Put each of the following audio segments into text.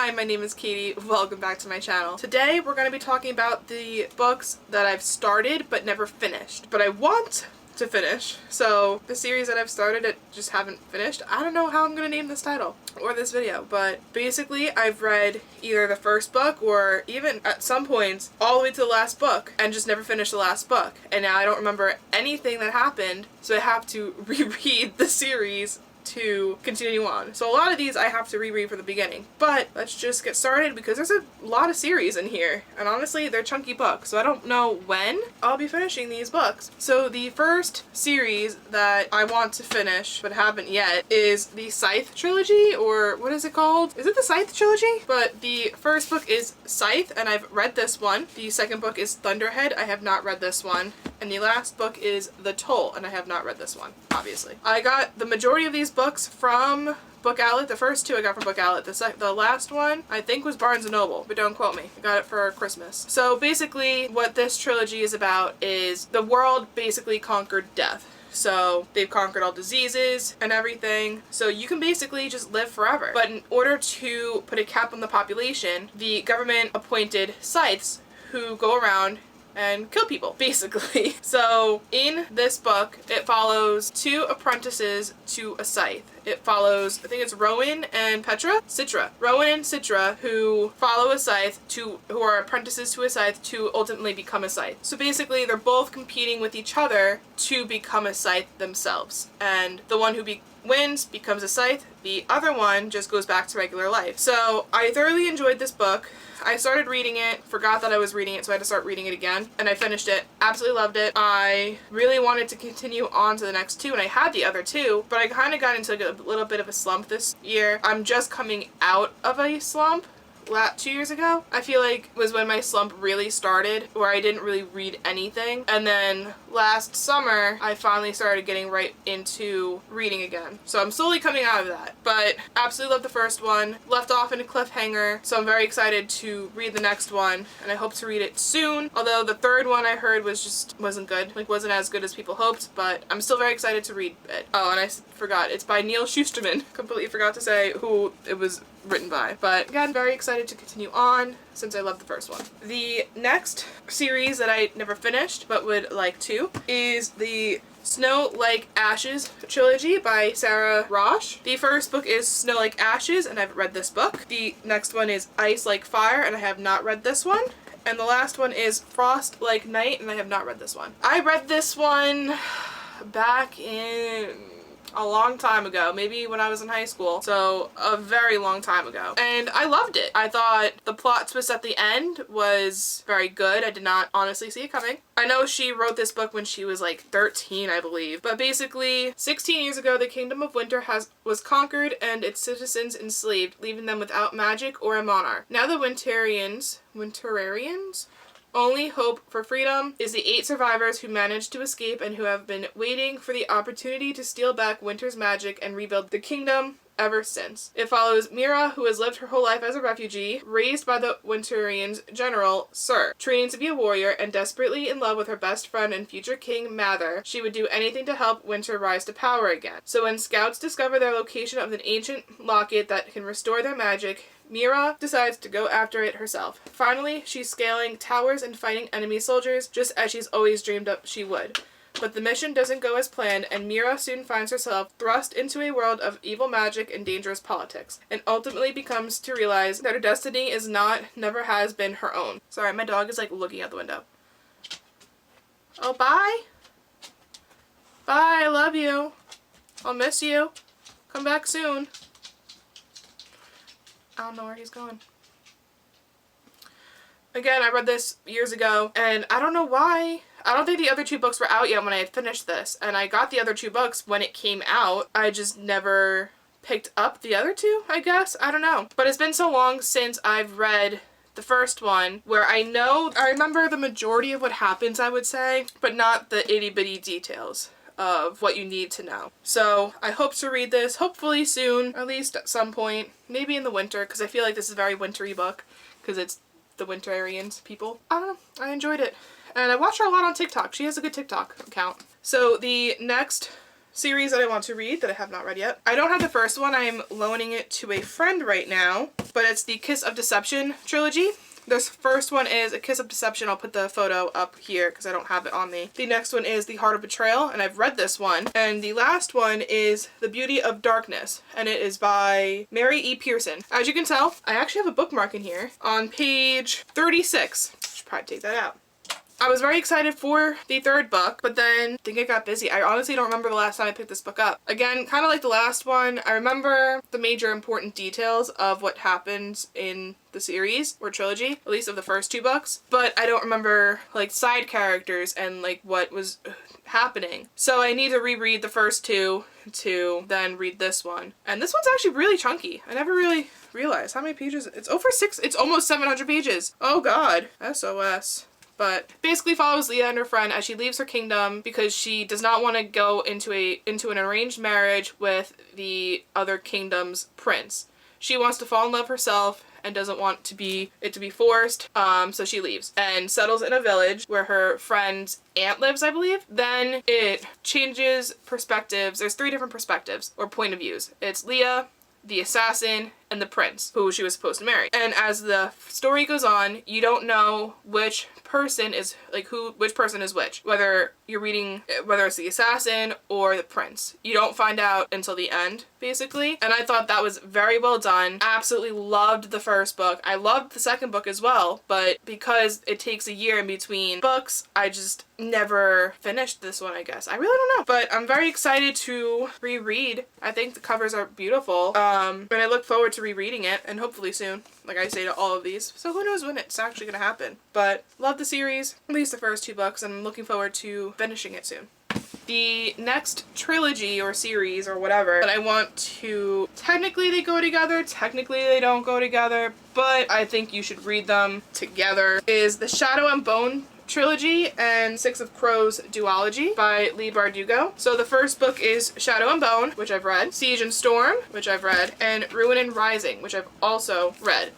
Hi, my name is Katie. Welcome back to my channel. Today we're going to be talking about the books that I've started but never finished. But I want to finish. So the series that I've started I just haven't finished. I don't know how I'm going to name this title or this video, but basically I've read either the first book or even at some points all the way to the last book and just never finished the last book. And now I don't remember anything that happened, so I have to reread the series to continue on. So a lot of these I have to reread from the beginning. But let's just get started because there's a lot of series in here. And honestly, they're chunky books, so I don't know when I'll be finishing these books. So the first series that I want to finish but haven't yet is the Scythe Trilogy, or what is it called? Is it the Scythe Trilogy? But the first book is Scythe, and I've read this one. The second book is Thunderhead. I have not read this one. And the last book is The Toll, and I have not read this one, obviously. I got the majority of these books from Book Outlet. The first two I got from Book Outlet. The last one I think was Barnes & Noble, but don't quote me. I got it for Christmas. So basically what this trilogy is about is the world basically conquered death. So they've conquered all diseases and everything. So you can basically just live forever. But in order to put a cap on the population, the government appointed scythes who go around and kill people, basically. So in this book, it follows two apprentices to a scythe. It follows, I think it's Rowan and Citra. Rowan and Citra, who follow a scythe who are apprentices to a scythe to ultimately become a scythe. So basically, they're both competing with each other to become a scythe themselves. And the one who wins becomes a scythe. The other one just goes back to regular life. So I thoroughly enjoyed this book. I started reading it, forgot that I was reading it, so I had to start reading it again, and I finished it. Absolutely loved it. I really wanted to continue on to the next two, and I had the other two, but I kind of got into like a little bit of a slump this year. I'm just coming out of a slump. 2 years ago, I feel like, was when my slump really started, where I didn't really read anything. And then last summer, I finally started getting right into reading again. So I'm slowly coming out of that. But absolutely loved the first one. Left off in a cliffhanger, so I'm very excited to read the next one, and I hope to read it soon. Although the third one I heard wasn't good. Like, wasn't as good as people hoped, but I'm still very excited to read it. Oh, and I forgot, it's by Neil Shusterman. Completely forgot to say who it was written by. But again, very excited to continue on since I love the first one. The next series that I never finished but would like to is the Snow Like Ashes trilogy by Sarah Rosh. The first book is Snow Like Ashes, and I've read this book. The next one is Ice Like Fire, and I have not read this one. And the last one is Frost Like Night, and I have not read this one. I read this one back in a long time ago, maybe when I was in high school, so a very long time ago, and I loved it. I thought the plot twist at the end was very good. I did not honestly see it coming. I know she wrote this book when she was like 13, I believe, but basically 16 years ago the Kingdom of Winter was conquered and its citizens enslaved, leaving them without magic or a monarch. Now the Winterarians only hope for freedom is the 8 survivors who managed to escape and who have been waiting for the opportunity to steal back Winter's magic and rebuild the kingdom ever since. It follows Mira, who has lived her whole life as a refugee, raised by the Winterians' general, Sir. Training to be a warrior and desperately in love with her best friend and future king, Mather, she would do anything to help Winter rise to power again. So when scouts discover their location of an ancient locket that can restore their magic, Mira decides to go after it herself. Finally, she's scaling towers and fighting enemy soldiers, just as she's always dreamed up she would. But the mission doesn't go as planned, and Mira soon finds herself thrust into a world of evil magic and dangerous politics, and ultimately becomes to realize that her destiny never has been her own. Sorry, my dog is like looking out the window. Oh, bye? Bye, I love you. I'll miss you. Come back soon. I don't know where he's going. Again, I read this years ago, and I don't know why. I don't think the other two books were out yet when I had finished this, and I got the other two books when it came out. I just never picked up the other two, I guess? I don't know. But it's been so long since I've read the first one, where I remember the majority of what happens, I would say, but not the itty-bitty details of what you need to know. So I hope to read this hopefully soon, at least at some point, maybe in the winter, because I feel like this is a very wintry book, because it's the Winterarians people. I don't know, I enjoyed it. And I watch her a lot on TikTok. She has a good TikTok account. So the next series that I want to read that I have not read yet. I don't have the first one. I'm loaning it to a friend right now, but it's the Kiss of Deception trilogy. This first one is A Kiss of Deception. I'll put the photo up here because I don't have it on me. The next one is The Heart of Betrayal, and I've read this one. And the last one is The Beauty of Darkness, and it is by Mary E. Pearson. As you can tell, I actually have a bookmark in here on page 36. Should probably take that out. I was very excited for the third book, but then I think it got busy. I honestly don't remember the last time I picked this book up. Again, kind of like the last one, I remember the major important details of what happens in the series or trilogy, at least of the first two books, but I don't remember like side characters and like what was happening. So I need to reread the first two to then read this one. And this one's actually really chunky. I never really realized how many pages. It's it's almost 700 pages. Oh god, SOS. But basically follows Leah and her friend as she leaves her kingdom because she does not want to go into an arranged marriage with the other kingdom's prince. She wants to fall in love herself and doesn't want it to be forced, so she leaves and settles in a village where her friend's aunt lives, I believe. Then it changes perspectives. There's 3 different perspectives or point of views. It's Leah, the assassin, and the prince, who she was supposed to marry. And as the story goes on, you don't know which person is which person is which. Whether it's the assassin or the prince. You don't find out until the end, basically. And I thought that was very well done. Absolutely loved the first book. I loved the second book as well, but because it takes a year in between books, I just never finished this one, I guess. I really don't know. But I'm very excited to reread. I think the covers are beautiful. And I look forward to rereading it, and hopefully soon, like I say to all of these. So who knows when it's actually gonna happen. But love the series, at least the first 2 books, and I'm looking forward to finishing it soon. The next trilogy or series or whatever that I want to, technically they go together, technically they don't go together, but I think you should read them together, is the Shadow and Bone Trilogy and Six of Crows duology by Leigh Bardugo. So the first book is Shadow and Bone, which I've read, Siege and Storm, which I've read, and Ruin and Rising, which I've also read.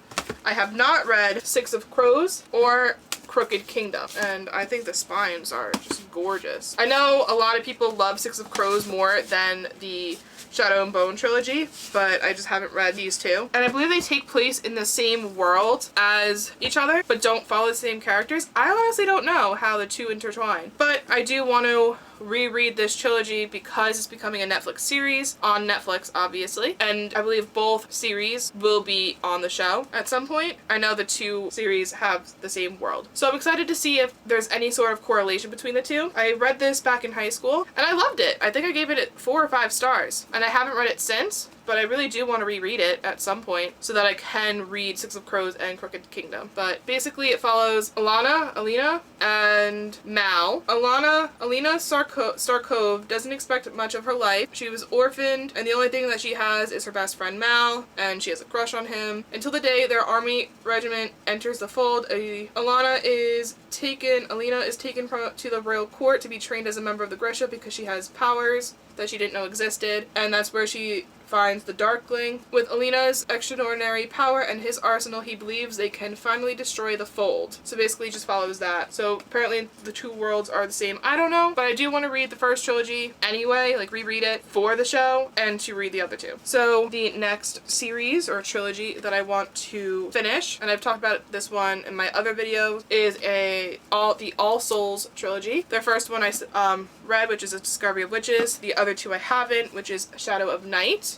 I have not read Six of Crows or Crooked Kingdom, and I think the spines are just gorgeous. I know a lot of people love Six of Crows more than the Shadow and Bone trilogy, but I just haven't read these 2. And I believe they take place in the same world as each other, but don't follow the same characters. I honestly don't know how the 2 intertwine, but I do want to reread this trilogy because it's becoming a Netflix series, on Netflix obviously, and I believe both series will be on the show at some point. I know the 2 series have the same world, so I'm excited to see if there's any sort of correlation between the 2. I read this back in high school and I loved it. I think I gave it 4 or 5 stars, and I haven't read it since, but I really do want to reread it at some point so that I can read Six of Crows and Crooked Kingdom. But basically it follows Alina, and Mal. Alina Starkov doesn't expect much of her life. She was orphaned, and the only thing that she has is her best friend Mal, and she has a crush on him. Until the day their army regiment enters the fold, Alina is taken to the royal court to be trained as a member of the Grisha because she has powers that she didn't know existed, and that's where she finds the Darkling. With Alina's extraordinary power and his arsenal, he believes they can finally destroy the fold. So basically just follows that. So apparently the 2 worlds are the same. I don't know, but I do want to read the first trilogy anyway, like reread it for the show and to read the other 2. So the next series or trilogy that I want to finish, and I've talked about this one in my other videos, is the All Souls trilogy. Their first one I read, which is A Discovery of Witches. The other 2 I haven't, which is Shadow of Night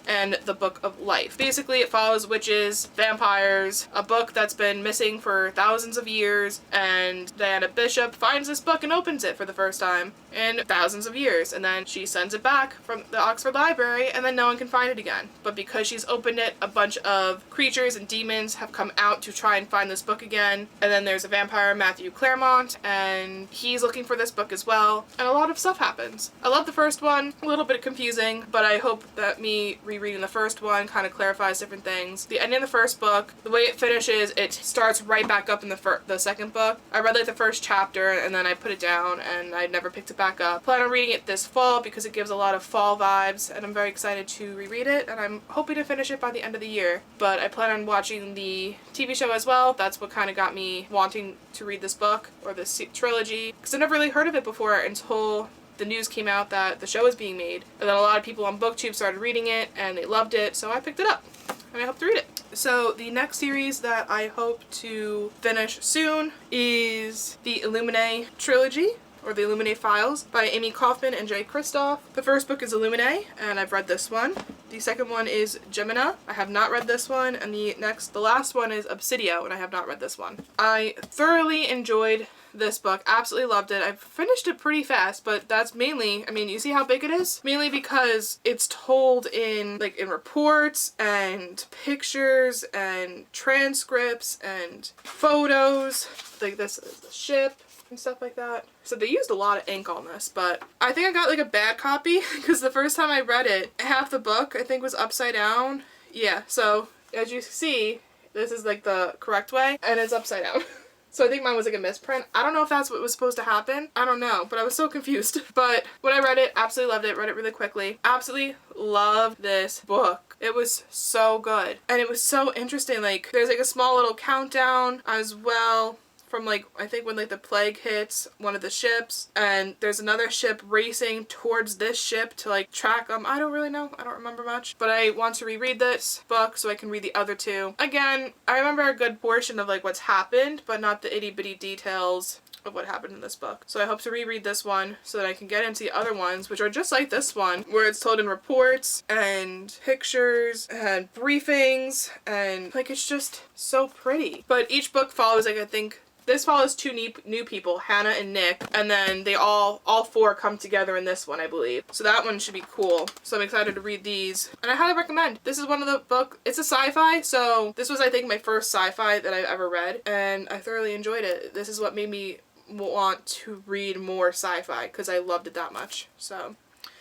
and The Book of Life. Basically it follows witches, vampires, a book that's been missing for thousands of years, and Diana Bishop finds this book and opens it for the first time in thousands of years, and then she sends it back from the Oxford Library, and then no one can find it again. But because she's opened it, a bunch of creatures and demons have come out to try and find this book again, and then there's a vampire, Matthew Claremont, and he's looking for this book as well, and a lot of stuff happens. I love the first one, a little bit confusing, but I hope that me rereading the first one kind of clarifies different things. The ending of the first book, the way it finishes, it starts right back up in the second book. I read like the first chapter and then I put it down and I never picked it back up. Plan on reading it this fall because it gives a lot of fall vibes, and I'm very excited to reread it, and I'm hoping to finish it by the end of the year. But I plan on watching the TV show as well. That's what kind of got me wanting to read this book or this trilogy, because I never really heard of it before until the news came out that the show was being made, and then a lot of people on BookTube started reading it and they loved it, so I picked it up and I hope to read it. So the next series that I hope to finish soon is the Illuminati Trilogy, or the Illuminati Files, by Amy Kaufman and Jay Kristoff. The first book is Illuminati, and I've read this one. The second one is Gemina. I have not read this one, and the last one is Obsidio, and I have not read this one. I thoroughly enjoyed this book, absolutely loved it. I've finished it pretty fast, but that's mainly, I mean, you see how big it is? Mainly because it's told in reports and pictures and transcripts and photos. Like, this is the ship and stuff like that. So they used a lot of ink on this, but I think I got like a bad copy because the first time I read it, half the book I think was upside down. Yeah, so as you see, this is like the correct way and it's upside down. So I think mine was like a misprint. I don't know if that's what was supposed to happen. I don't know, but I was so confused. But when I read it, absolutely loved it. Read it really quickly. Absolutely loved this book. It was so good. And it was so interesting. Like, there's like a small little countdown as well from like, I think when like the plague hits one of the ships, and there's another ship racing towards this ship to like track them. I don't really know. I don't remember much. But I want to reread this book so I can read the other two. Again, I remember a good portion of like what's happened, but not the itty bitty details of what happened in this book. So I hope to reread this one so that I can get into the other ones, which are just like this one, where it's told in reports and pictures and briefings, and like it's just so pretty. But each book follows, like, I think this follows two new people, Hannah and Nick, and then they all four come together in this one, I believe. So that one should be cool. So I'm excited to read these. And I highly recommend. This is one of the book, it's a sci-fi, so this was, I think, my first sci-fi that I've ever read, and I thoroughly enjoyed it. This is what made me want to read more sci-fi, because I loved it that much. So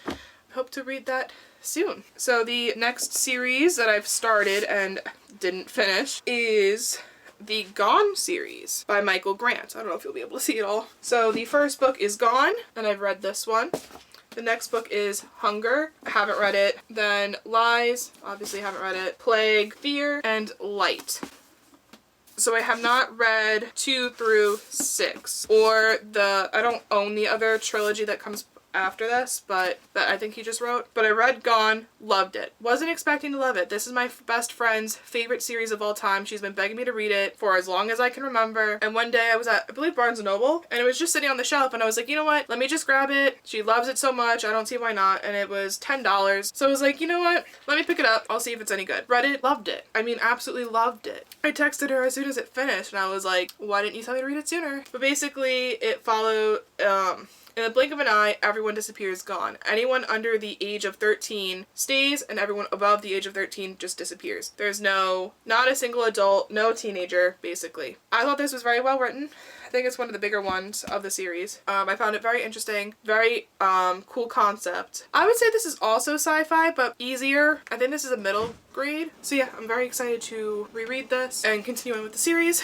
I hope to read that soon. So the next series that I've started and didn't finish is the Gone series by Michael Grant. I don't know if you'll be able to see it all. So the first book is Gone, and I've read this one. The next book is Hunger. I haven't read it. Then Lies, obviously haven't read it. Plague, Fear, and Light. So I have not read 2 through 6, or I don't own the other trilogy that comes after this, but that I think he just wrote. But I read Gone, loved it. Wasn't expecting to love it. This is my best friend's favorite series of all time. She's been begging me to read it for as long as I can remember. And one day I was at, I believe, Barnes & Noble, and it was just sitting on the shelf, and I was like, you know what? Let me just grab it. She loves it so much. I don't see why not. And it was $10. So I was like, you know what? Let me pick it up. I'll see if it's any good. Read it, loved it. I mean, absolutely loved it. I texted her as soon as it finished, and I was like, why didn't you tell me to read it sooner? But basically, it followed, in the blink of an eye, everyone disappears, gone. Anyone under the age of 13 stays, and everyone above the age of 13 just disappears. There's not a single adult, no teenager, basically. I thought this was very well written. I think it's one of the bigger ones of the series. I found it very interesting, very cool concept. I would say this is also sci-fi, but easier. I think this is a middle grade. So yeah, I'm very excited to reread this and continue on with the series.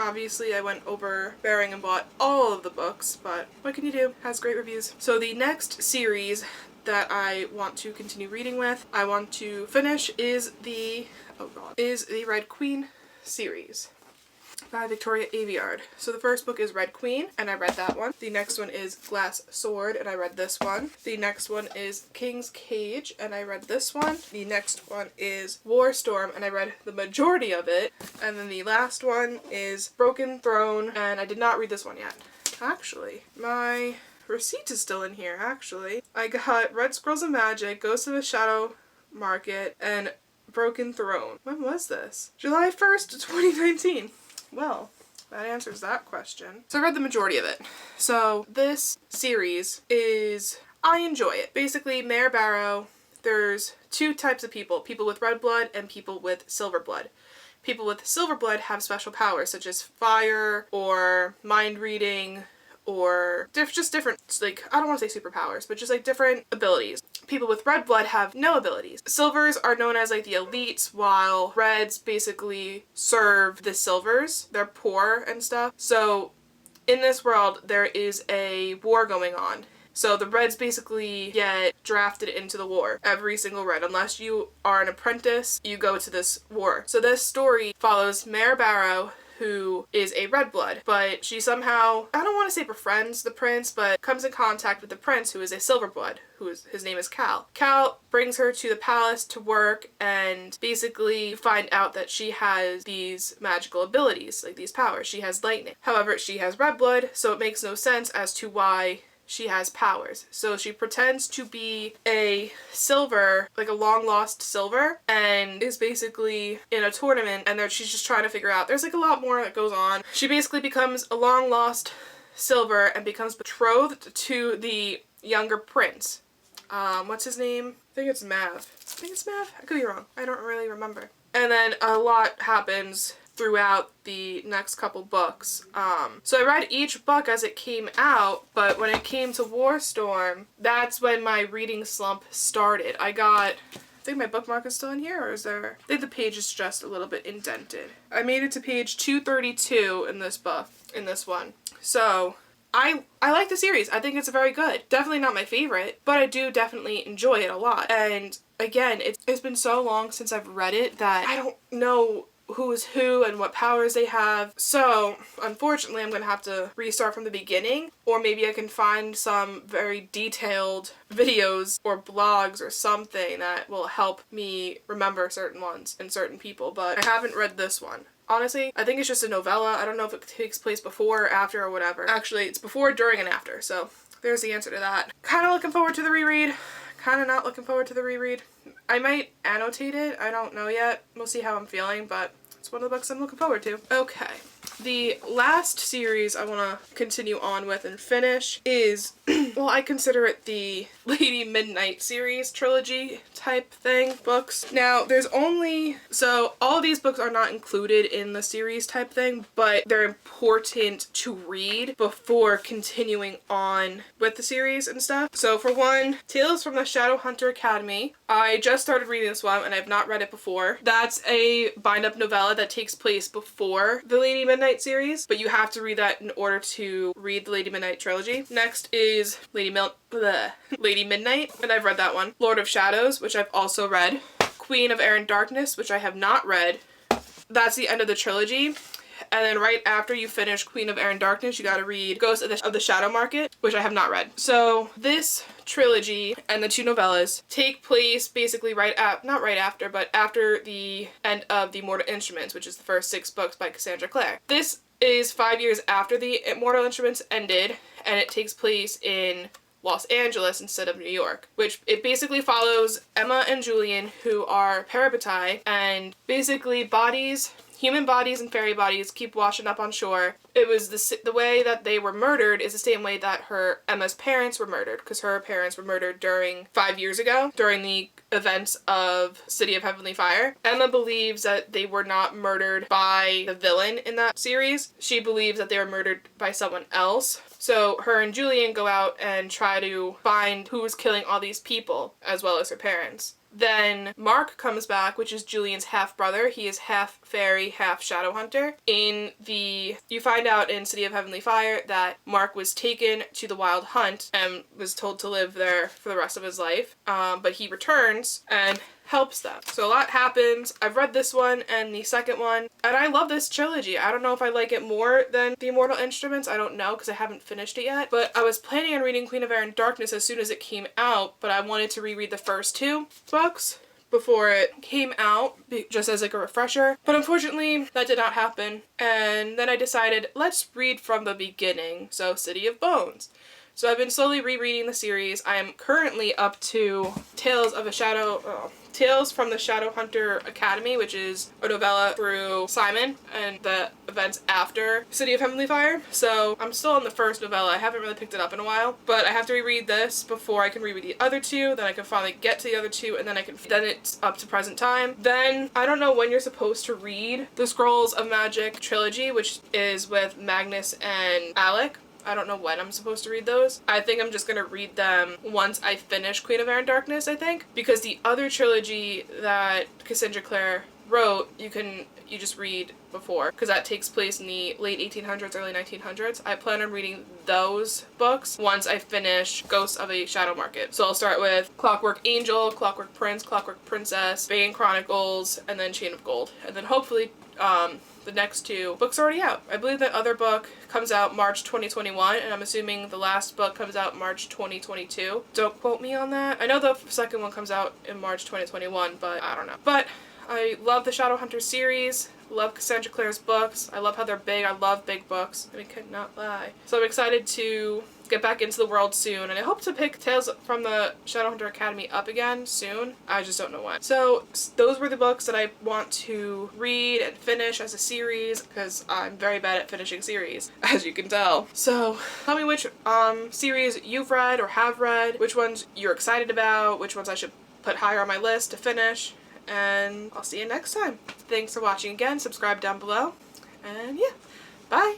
Obviously, I went overbearing and bought all of the books, but what can you do? It has great reviews. So the next series that I want to continue reading with, I want to finish, is the Red Queen series by Victoria Aveyard. So the first book is Red Queen, and I read that one. The next one is Glass Sword, and I read this one. The next one is King's Cage, and I read this one. The next one is War Storm, and I read the majority of it. And then the last one is Broken Throne, and I did not read this one yet. Actually, my receipt is still in here, actually. I got Red Scrolls of Magic, Ghost of the Shadow Market, and Broken Throne. When was this? July 1st, 2019. Well, that answers that question. So I read the majority of it. So this series is, I enjoy it. Basically, Mayor Barrow, there's two types of people. People with red blood and people with silver blood. People with silver blood have special powers, such as fire or mind reading, or just different, like, I don't want to say superpowers, but just like different abilities. People with red blood have no abilities. Silvers are known as like the elites, while reds basically serve the silvers. They're poor and stuff. So in this world, there is a war going on. So the reds basically get drafted into the war. Every single red. Unless you are an apprentice, you go to this war. So this story follows Mayor Barrow who is a red blood, but she somehow, I don't want to say befriends the prince, but comes in contact with the prince, who is a silver blood, his name is Cal. Cal brings her to the palace to work, and basically find out that she has these magical abilities, like these powers. She has lightning. However, she has red blood, so it makes no sense as to why she has powers. So she pretends to be a silver, like a long lost silver, and is basically in a tournament, and she's just trying to figure out, there's like a lot more that goes on. She basically becomes a long lost silver and becomes betrothed to the younger prince. What's his name? I think it's Mav. I could be wrong. I don't really remember. And then a lot happens throughout the next couple books. So I read each book as it came out, but when it came to Warstorm, that's when my reading slump started. I think my bookmark is still in here, or is there? I think the page is just a little bit indented. I made it to page 232 in this book, in this one. So I like the series. I think it's very good. Definitely not my favorite, but I do definitely enjoy it a lot. And again, it's been so long since I've read it that I don't know who is who and what powers they have. So unfortunately, I'm gonna have to restart from the beginning, or maybe I can find some very detailed videos or blogs or something that will help me remember certain ones and certain people, but I haven't read this one. Honestly, I think it's just a novella. I don't know if it takes place before or after or whatever. Actually, it's before, during, and after, so there's the answer to that. Kind of looking forward to the reread. Kind of not looking forward to the reread. I might annotate it. I don't know yet. We'll see how I'm feeling, but it's one of the books I'm looking forward to. Okay. The last series I want to continue on with and finish is, well, I consider it the Lady Midnight series trilogy type thing books. Now, so all of these books are not included in the series type thing, but they're important to read before continuing on with the series and stuff. So for one, Tales from the Shadowhunter Academy. I just started reading this one and I've not read it before. That's a bind-up novella that takes place before the Lady Midnight series, but you have to read that in order to read the Lady Midnight trilogy. Next is Lady Midnight, and I've read that one. Lord of Shadows, which I've also read. Queen of Air and Darkness, which I have not read. That's the end of the trilogy. And then right after you finish Queen of Air and Darkness, you gotta read Ghost of the Shadow Market, which I have not read. So this trilogy and the two novellas take place basically not right after, but after the end of the Mortal Instruments, which is the first 6 books by Cassandra Clare. This is 5 years after the Mortal Instruments ended, and it takes place in Los Angeles instead of New York, which it basically follows Emma and Julian, who are parabatai, and basically human bodies and fairy bodies keep washing up on shore. It was the way that they were murdered is the same way that Emma's parents were murdered, because her parents were murdered 5 years ago, during the events of City of Heavenly Fire. Emma believes that they were not murdered by the villain in that series. She believes that they were murdered by someone else. So her and Julian go out and try to find who was killing all these people, as well as her parents. Then Mark comes back, which is Julian's half-brother. He is half fairy, half shadow hunter. You find out in City of Heavenly Fire that Mark was taken to the Wild Hunt and was told to live there for the rest of his life. But he returns and helps them. So a lot happens. I've read this one and the second one, and I love this trilogy. I don't know if I like it more than the Mortal Instruments. I don't know, because I haven't finished it yet. But I was planning on reading Queen of Air and Darkness as soon as it came out, but I wanted to reread the first 2 books before it came out, just as like a refresher. But unfortunately, that did not happen. And then I decided, let's read from the beginning. So City of Bones. So I've been slowly rereading the series. I am currently up to Tales from the Shadowhunter Academy, which is a novella through Simon and the events after City of Heavenly Fire. So I'm still on the first novella. I haven't really picked it up in a while, but I have to reread this before I can reread the other 2. Then I can finally get to the other 2, and then it's up to present time. Then I don't know when you're supposed to read the Scrolls of Magic trilogy, which is with Magnus and Alec. I don't know when I'm supposed to read those. I think I'm just gonna read them once I finish Queen of Air and Darkness, I think. Because the other trilogy that Cassandra Clare wrote, you just read before, because that takes place in the late 1800s, early 1900s. I plan on reading those books once I finish Ghosts of a Shadow Market. So I'll start with Clockwork Angel, Clockwork Prince, Clockwork Princess, Bane Chronicles, and then Chain of Gold. And then hopefully the next two books are already out. I believe the other book comes out March 2021, and I'm assuming the last book comes out March 2022. Don't quote me on that. I know the second one comes out in March 2021, but I don't know. But I love the Shadowhunter series. Love Cassandra Clare's books. I love how they're big. I love big books. I could not lie. So I'm excited to get back into the world soon, and I hope to pick Tales from the Shadowhunter Academy up again soon. I just don't know when. So those were the books that I want to read and finish as a series, because I'm very bad at finishing series, as you can tell. So tell me which series you've read or have read, which ones you're excited about, which ones I should put higher on my list to finish, and I'll see you next time. Thanks for watching again. Subscribe down below, and yeah, bye!